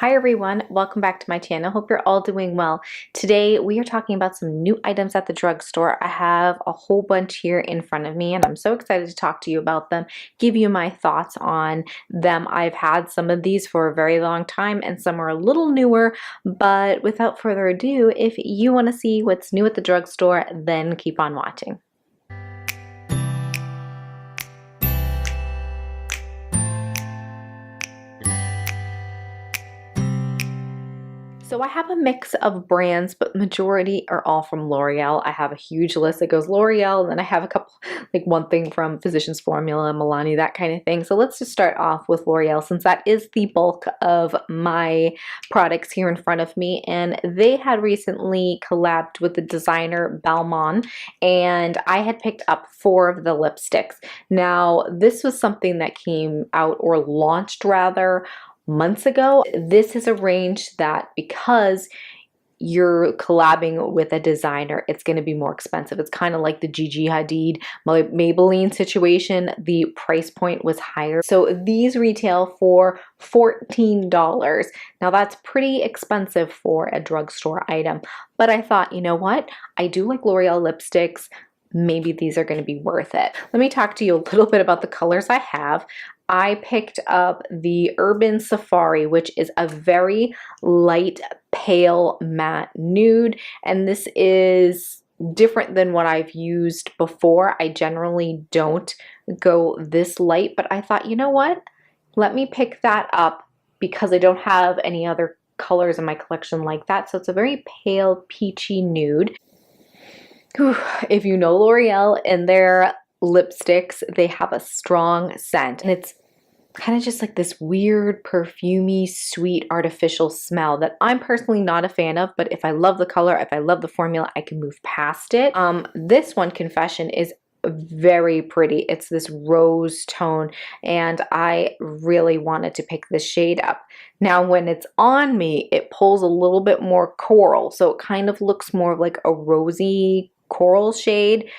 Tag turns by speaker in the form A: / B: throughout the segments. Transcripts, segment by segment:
A: Hi everyone, welcome back to my channel. Hope you're all doing well. Today we are talking about some new items at the drugstore. I have a whole bunch here in front of me and I'm so excited to talk to you about them, give you my thoughts on them. I've had some of these for a very long time and some are a little newer, but without further ado, if you want to see what's new at the drugstore, then keep on watching. So I have a mix of brands, but majority are all from L'Oreal. I have a huge list that goes L'Oreal, and then I have a couple, like one thing from Physicians Formula, Milani, that kind of thing. So let's just start off with L'Oreal since that is the bulk of my products here in front of me. And they had recently collabed with the designer Balmain, and I had picked up 4 of the lipsticks. Now, this was something that came out or launched rather months ago. This is a range that because you're collabing with a designer, it's going to be more expensive. It's kind of like the Gigi Hadid Maybelline situation. The price point was higher. So these retail for $14. Now that's pretty expensive for a drugstore item. But I thought, you know what? I do like L'Oreal lipsticks. Maybe these are going to be worth it. Let me talk to you a little bit about the colors I have. I picked up the Urban Safari, which is a very light, pale, matte nude. And this is different than what I've used before. I generally don't go this light, but I thought, you know what? Let me pick that up because I don't have any other colors in my collection like that. So it's a very pale, peachy nude. If you know L'Oreal and their lipsticks, they have a strong scent and it's kind of just like this weird perfumey sweet artificial smell that I'm personally not a fan of, but if I love the color, if I love the formula, I can move past it. This one, Confession, is very pretty. It's this rose tone and I really wanted to pick this shade up. Now when it's on me, it pulls a little bit more coral, so it kind of looks more like a rosy coral shade,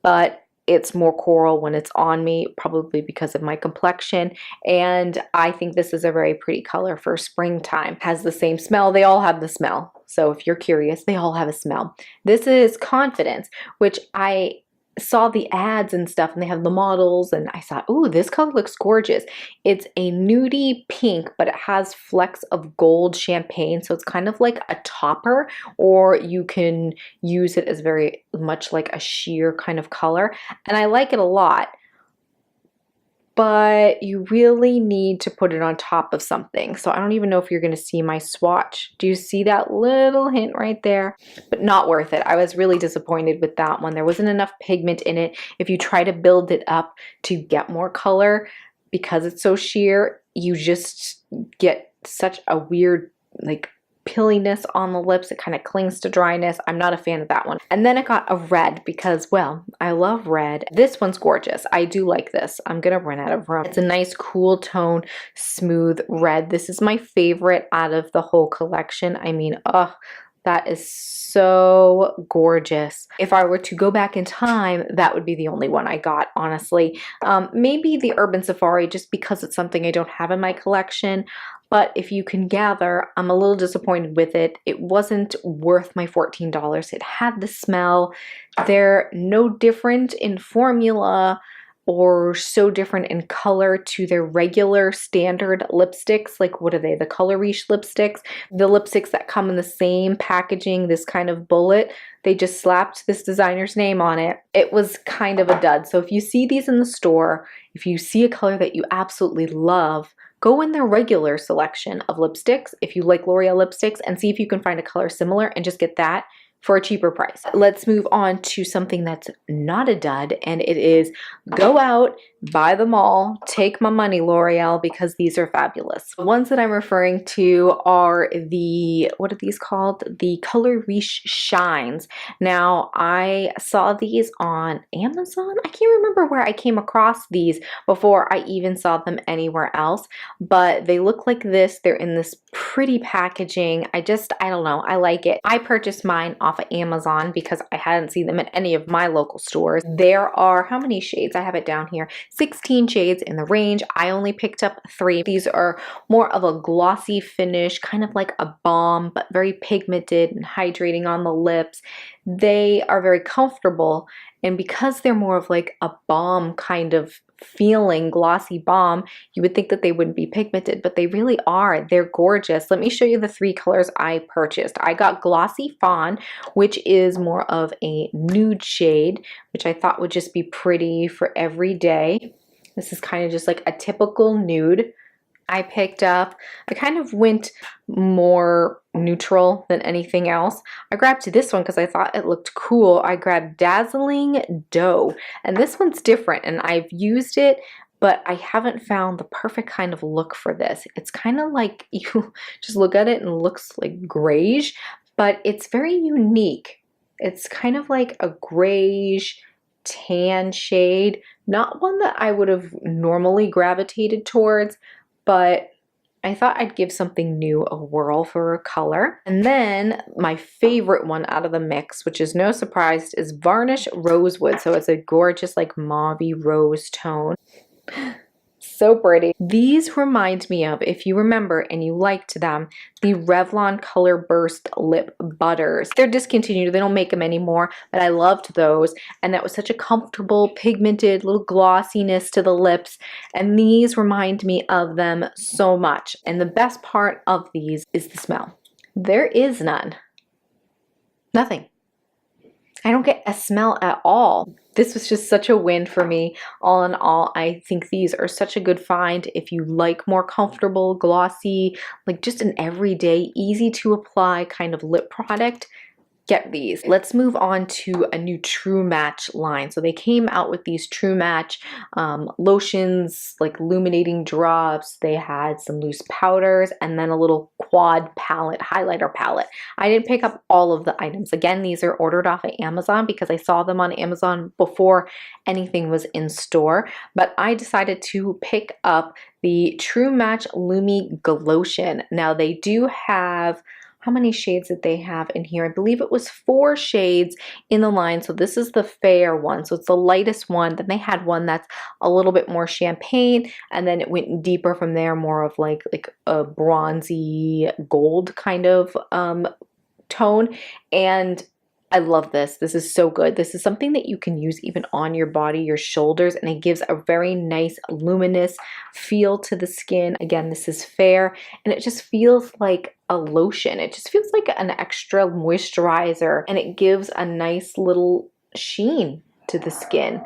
A: but it's more coral when it's on me, probably because of my complexion. And I think this is a very pretty color for springtime. Has the same smell. They all have the smell. So if you're curious, they all have a smell. This is Confidence, which I saw the ads and stuff and they have the models and I thought, oh, this color looks gorgeous. It's a nudie pink, but it has flecks of gold champagne, so it's kind of like a topper, or you can use it as very much like a sheer kind of color, and I like it a lot. But you really need to put it on top of something. So I don't even know if you're going to see my swatch. Do you see that little hint right there? But not worth it. I was really disappointed with that one. There wasn't enough pigment in it. If you try to build it up to get more color, because it's so sheer, you just get such a weird, like, pilliness on the lips. It kind of clings to dryness. I'm not a fan of that one. And then I got a red because, well, I love red. This one's gorgeous. I do like this. I'm gonna run out of room. It's a nice cool tone, smooth red. This is my favorite out of the whole collection. I mean, oh, that is so gorgeous. If I were to go back in time, that would be the only one I got, honestly. Maybe the Urban Safari, just because it's something I don't have in my collection. But if you can gather, I'm a little disappointed with it. It wasn't worth my $14. It had the smell. They're no different in formula or so different in color to their regular standard lipsticks. Like, what are they? The Color Riche lipsticks. The lipsticks that come in the same packaging, this kind of bullet. They just slapped this designer's name on it. It was kind of a dud. So if you see these in the store, if you see a color that you absolutely love, go in their regular selection of lipsticks if you like L'Oreal lipsticks and see if you can find a color similar and just get that for a cheaper price. Let's move on to something that's not a dud, and it is go out, buy them all, take my money, L'Oreal, because these are fabulous. The ones that I'm referring to are the, what are these called? The Color Riche Shines. Now, I saw these on Amazon. I can't remember where I came across these before I even saw them anywhere else, but they look like this. They're in this pretty packaging. I don't know, I like it. I purchased mine off of Amazon because I hadn't seen them at any of my local stores. There are, how many shades? I have it down here. 16 shades in the range. I only picked up 3. These are more of a glossy finish, kind of like a balm, but very pigmented and hydrating on the lips. They are very comfortable, and because they're more of like a balm kind of feeling, glossy balm, you would think that they wouldn't be pigmented, but they really are. They're gorgeous. Let me show you the 3 colors I purchased. I got Glossy Fawn, which is more of a nude shade, which I thought would just be pretty for every day. This is kind of just like a typical nude. I picked up, I kind of went more neutral than anything else. I grabbed this one because I thought it looked cool. I grabbed Dazzling Dough, and this one's different, and I've used it, but I haven't found the perfect kind of look for this. It's kind of like, you just look at it and it looks like grayish, but it's very unique. It's kind of like a grayish tan shade, not one that I would have normally gravitated towards, but I thought I'd give something new a whirl for a color. And then my favorite one out of the mix, which is no surprise, is Varnished Rosewood. So it's a gorgeous like mauvey rose tone. So pretty. These remind me of, if you remember and you liked them, the Revlon Color Burst Lip Butters. They're discontinued, they don't make them anymore, but I loved those. And that was such a comfortable, pigmented, little glossiness to the lips. And these remind me of them so much. And the best part of these is the smell. There is none. Nothing. I don't get a smell at all. This was just such a win for me. All in all, I think these are such a good find if you like more comfortable, glossy, like just an everyday, easy to apply kind of lip product. Get these. Let's move on to a new True Match line. So they came out with these True Match lotions, like illuminating drops. They had some loose powders and then a little quad palette, highlighter palette. I didn't pick up all of the items. Again, these are ordered off of Amazon because I saw them on Amazon before anything was in store. But I decided to pick up the True Match Lumi Glotion. Now they do have, how many shades did they have in here? I believe it was 4 shades in the line. So this is the fair one. So it's the lightest one. Then they had one that's a little bit more champagne, and then it went deeper from there, more of like a bronzy gold kind of tone. And I love this. This is so good. This is something that you can use even on your body, your shoulders, and it gives a very nice luminous feel to the skin. Again, this is fair, and it just feels like a lotion. It just feels like an extra moisturizer, and it gives a nice little sheen to the skin.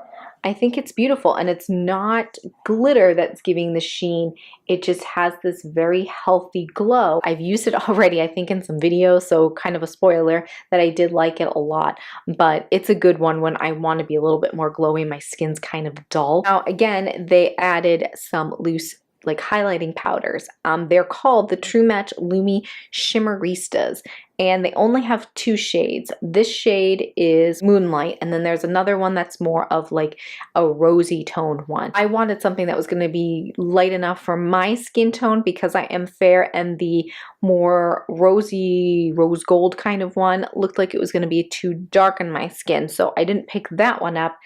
A: I think it's beautiful, and it's not glitter that's giving the sheen. It just has this very healthy glow. I've used it already, I think, in some videos, so kind of a spoiler that I did like it a lot, but it's a good one when I want to be a little bit more glowy. My skin's kind of dull. Now, again, they added some loose like highlighting powders. They're called the True Match Lumi Shimmeristas, and they only have 2 shades. This shade is Moonlight, and then there's another one that's more of like a rosy toned one. I wanted something that was going to be light enough for my skin tone because I am fair, and the more rosy rose gold kind of one looked like it was going to be too dark in my skin, so I didn't pick that one up.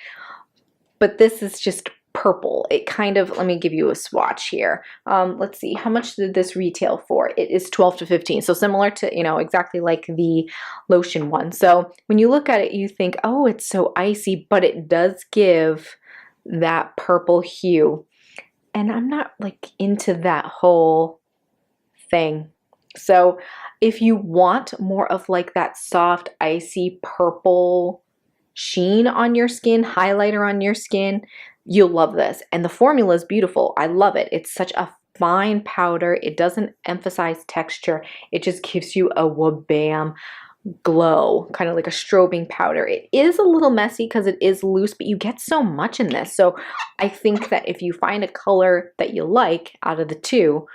A: But this is just purple. It kind of, let me give you a swatch here. Let's see, how much did this retail for? It is 12 to 15, so similar to, you know, exactly like the lotion one. So when you look at it, you think, oh, it's so icy, but it does give that purple hue, and I'm not like into that whole thing. So if you want more of like that soft, icy purple sheen on your skin, highlighter on your skin, you'll love this. And the formula is beautiful. I love it. It's such a fine powder. It doesn't emphasize texture. It just gives you a wabam glow, kind of like a strobing powder. It is a little messy because it is loose, but you get so much in this. So I think that if you find a color that you like out of the 2,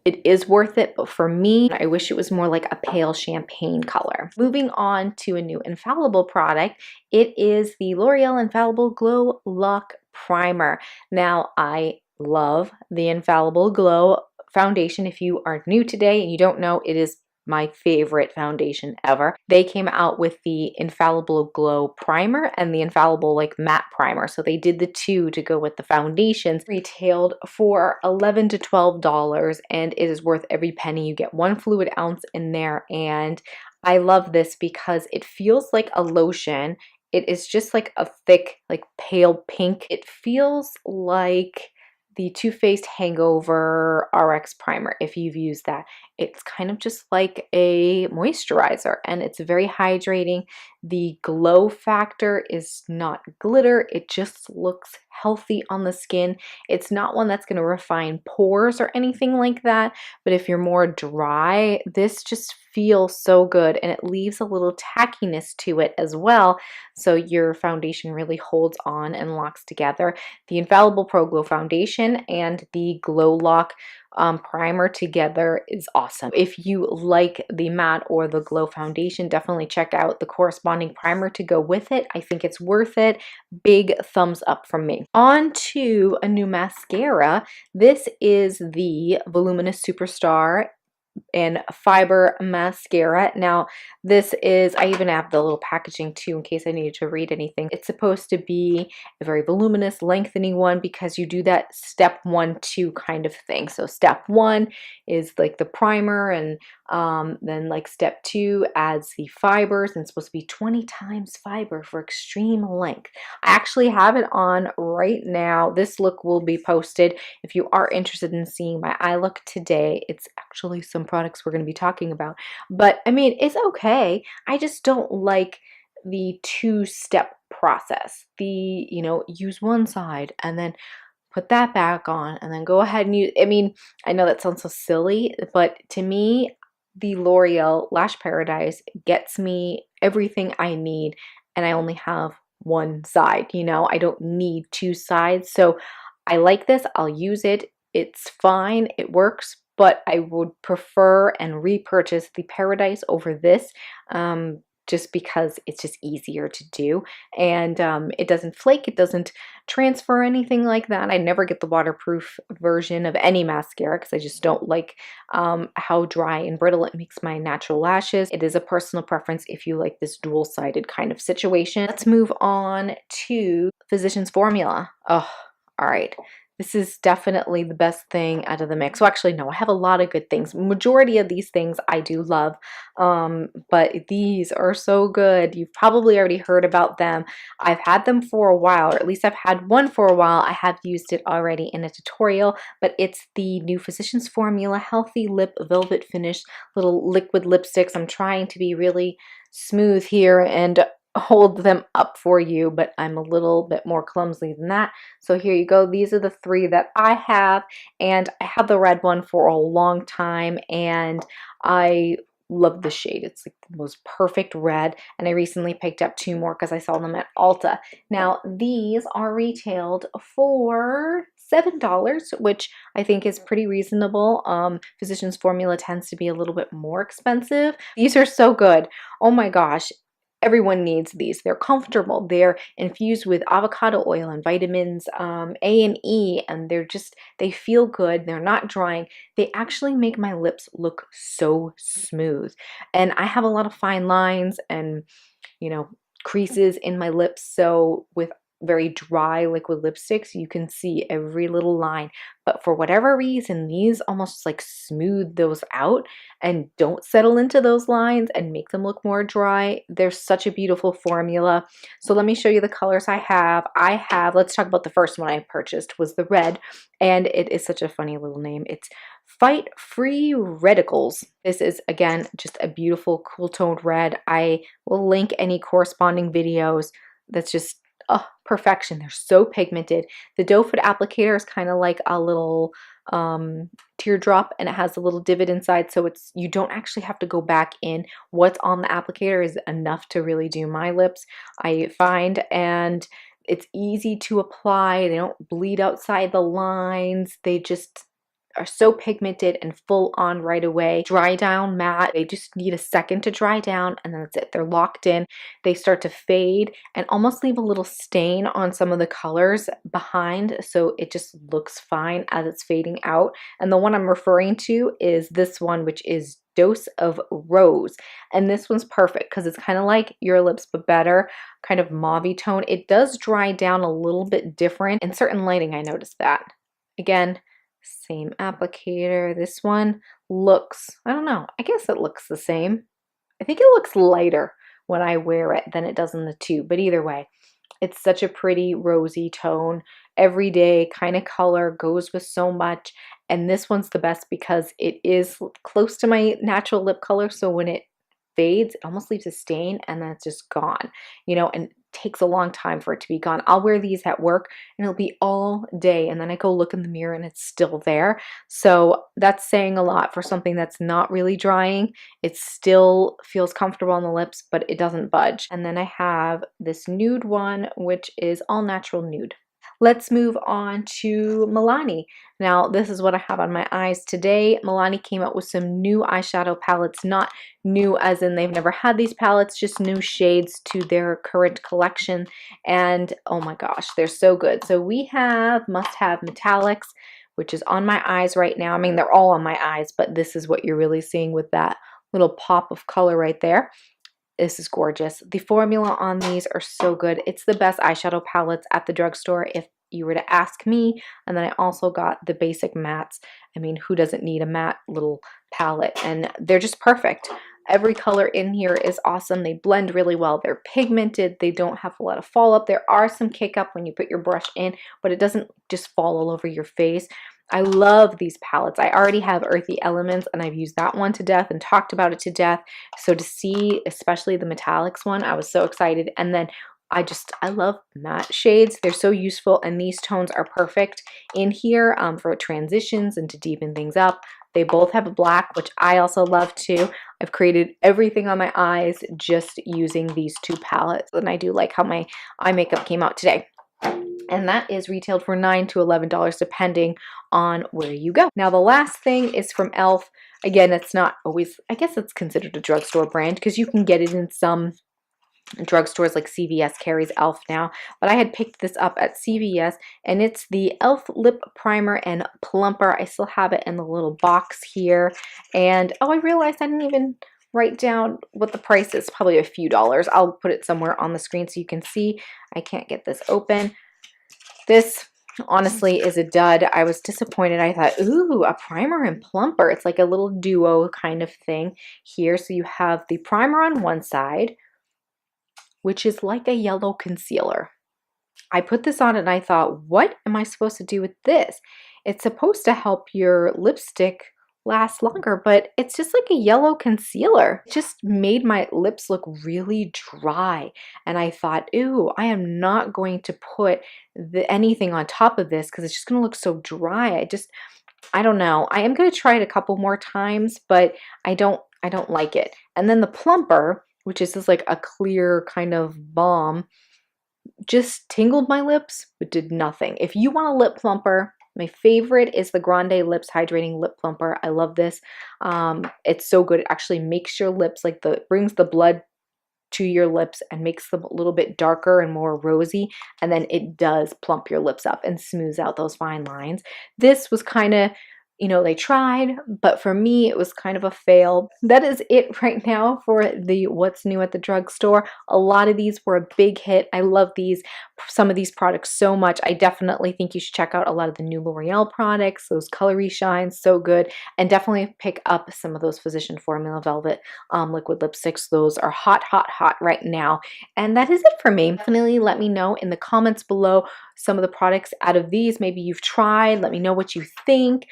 A: it is worth it, but for me, I wish it was more like a pale champagne color. Moving on to a new Infallible product, it is the L'Oreal Infallible Glow Lock Primer. Now, I love the Infallible Glow foundation. If you are new today and you don't know, it is my favorite foundation ever. They came out with the Infallible Glow Primer and the Infallible like matte primer. So they did the two to go with the foundations. Retailed for $11 to $12 and it is worth every penny. You get 1 fluid ounce in there, and I love this because it feels like a lotion. It is just like a thick, like pale pink. It feels like the Too Faced Hangover RX Primer, if you've used that. It's kind of just like a moisturizer and it's very hydrating. The glow factor is not glitter. It just looks healthy on the skin. It's not one that's going to refine pores or anything like that, but if you're more dry, this just feels so good, and it leaves a little tackiness to it as well, so your foundation really holds on and locks together. The Infallible Pro Glow Foundation and the Glow Lock primer together is awesome. If you like the matte or the glow foundation, definitely check out the corresponding primer to go with it. I think it's worth it. Big thumbs up from me. On to a new mascara. This is the Voluminous Superstar and Fiber Mascara. Now this is, I even have the little packaging too in case I needed to read anything. It's supposed to be a very voluminous, lengthening one because you do that step 1, 2 kind of thing. So step 1 is like the primer, and then like step 2 adds the fibers, and it's supposed to be 20 times fiber for extreme length. I actually have it on right now. This look will be posted if you are interested in seeing my eye look today. It's actually some products we're going to be talking about, but I mean, it's okay. I just don't like the 2-step process. The, you know, use one side and then put that back on and then go ahead and use, I mean, I know that sounds so silly, but to me, the L'Oreal Lash Paradise gets me everything I need, and I only have one side, you know, I don't need 2 sides. So I like this, I'll use it, it's fine, it works, but I would prefer and repurchase the Paradise over this, just because it's just easier to do, and it doesn't flake, it doesn't transfer, anything like that. I never get the waterproof version of any mascara because I just don't like how dry and brittle it makes my natural lashes. It is a personal preference if you like this dual-sided kind of situation. Let's move on to Physicians Formula. Oh, all right. This is definitely the best thing out of the mix. Well, actually, no, I have a lot of good things. Majority of these things I do love, but these are so good. You've probably already heard about them. I've had them for a while, or at least I've had one for a while. I have used it already in a tutorial, but it's the new Physicians Formula Healthy Lip Velvet Finish little liquid lipsticks. I'm trying to be really smooth here and hold them up for you, but I'm a little bit more clumsy than that. So here you go. These are the 3 that I have, and I had the red one for a long time, and I love the shade. It's like the most perfect red, and I recently picked up 2 more because I saw them at Ulta. Now these are retailed for $7, which I think is pretty reasonable. Physicians Formula tends to be a little bit more expensive. These are so good. Oh my gosh. Everyone needs these. They're comfortable. They're infused with avocado oil and vitamins A and E, and they feel good. They're not drying. They actually make my lips look so smooth. And I have a lot of fine lines and, you know, creases in my lips. So with very dry liquid lipsticks, you can see every little line, but for whatever reason, these almost like smooth those out and don't settle into those lines and make them look more dry. They're such a beautiful formula. So let me show you the colors I have. Let's talk about the first one I purchased, was the red, and it is such a funny little name. It's Fight Free Red-icals. This is, again, just a beautiful cool toned red. I will link any corresponding videos. That's just, oh, perfection. They're so pigmented. The doe foot applicator is kind of like a little teardrop, and it has a little divot inside, so you don't actually have to go back in. What's on the applicator is enough to really do my lips, I find, and it's easy to apply. They don't bleed outside the lines. They just are so pigmented and full on right away. Dry down matte. They just need a second to dry down and then that's it. They're locked in. They start to fade and almost leave a little stain on some of the colors behind, so it just looks fine as it's fading out. And the one I'm referring to is this one, which is Dose of Rose, and this one's perfect because it's kind of like Your Lips but better, kind of mauve tone. It does dry down a little bit different in certain lighting. I noticed that. Again, same applicator. This one looks, I don't know, I guess it looks the same. I think it looks lighter when I wear it than it does in the tube, but either way, it's such a pretty rosy tone, everyday kind of color, goes with so much. And this one's the best because it is close to my natural lip color. So when it fades, it almost leaves a stain and then it's just gone, you know, and it takes a long time for it to be gone. I'll wear these at work and it'll be all day. And then I go look in the mirror and it's still there. So that's saying a lot for something that's not really drying. It still feels comfortable on the lips, but it doesn't budge. And then I have this nude one, which is all natural nude. Let's move on to Milani. Now, this is what I have on my eyes today. Milani came out with some new eyeshadow palettes, not new as in they've never had these palettes, just new shades to their current collection. And oh my gosh, they're so good. So we have Must Have Metallics, which is on my eyes right now. I mean, they're all on my eyes, but this is what you're really seeing with that little pop of color right there. This is gorgeous. The formula on these are so good. It's the best eyeshadow palettes at the drugstore if you were to ask me. And then I also got the basic mattes. I mean, who doesn't need a matte little palette? And they're just perfect. Every color in here is awesome. They blend really well. They're pigmented. They don't have a lot of fall up. There are some kick up when you put your brush in, but it doesn't just fall all over your face. I love these palettes. I already have Earthy Elements and I've used that one to death and talked about it to death. So to see, especially the metallics one, I was so excited. And then I love matte shades. They're so useful and these tones are perfect in here for transitions and to deepen things up. They both have a black, which I also love too. I've created everything on my eyes just using these two palettes. And I do like how my eye makeup came out today. And that is retailed for $9 to $11 depending on where you go. Now the last thing is from e.l.f. Again, it's not always, I guess it's considered a drugstore brand because you can get it in some drugstores like CVS carries e.l.f. now, but I had picked this up at CVS and it's the e.l.f. Lip Primer and Plumper. I still have it in the little box here. And oh, I realized I didn't even write down what the price is, probably a few dollars. I'll put it somewhere on the screen so you can see. I can't get this open. This honestly is a dud. I was disappointed. I thought, ooh, a primer and plumper. It's like a little duo kind of thing here. So you have the primer on one side, which is like a yellow concealer. I put this on and I thought, what am I supposed to do with this? It's supposed to help your lipstick last longer, but it's just like a yellow concealer. It just made my lips look really dry. And I thought, ooh, I am not going to put anything on top of this because it's just going to look so dry. I don't know. I am going to try it a couple more times, but I don't like it. And then the plumper, which is just like a clear kind of balm, just tingled my lips, but did nothing. If you want a lip plumper, my favorite is the Grande Lips Hydrating Lip Plumper. I love this. It's so good. It actually makes your lips, like brings the blood to your lips and makes them a little bit darker and more rosy. And then it does plump your lips up and smooths out those fine lines. This was kind of, you know, they tried, but for me, it was kind of a fail. That is it right now for the what's new at the drugstore. A lot of these were a big hit. I love some of these products so much. I definitely think you should check out a lot of the new L'Oreal products. Those colory shines, so good. And definitely pick up some of those Physician Formula Velvet liquid lipsticks. Those are hot, hot, hot right now. And that is it for me. Definitely let me know in the comments below some of the products out of these maybe you've tried. Let me know what you think.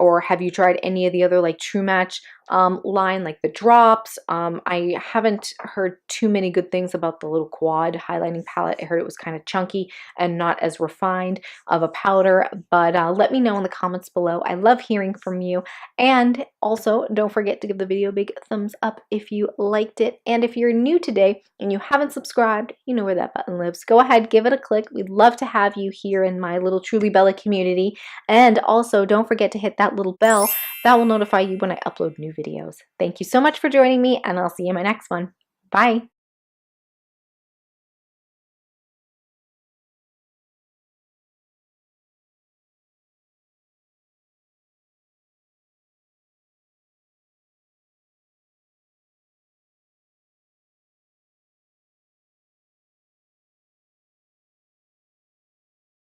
A: Or have you tried any of the other like True Match line, like the drops. I haven't heard too many good things about the little quad highlighting palette. I heard it was kind of chunky and not as refined of a powder, but let me know in the comments below. I love hearing from you. And also, don't forget to give the video a big thumbs up if you liked it. And if you're new today and you haven't subscribed, you know where that button lives. Go ahead, give it a click. We'd love to have you here in my little Truly Bella community. And also, don't forget to hit that little bell. That will notify you when I upload new videos. Thank you so much for joining me, and I'll see you in my next one. Bye!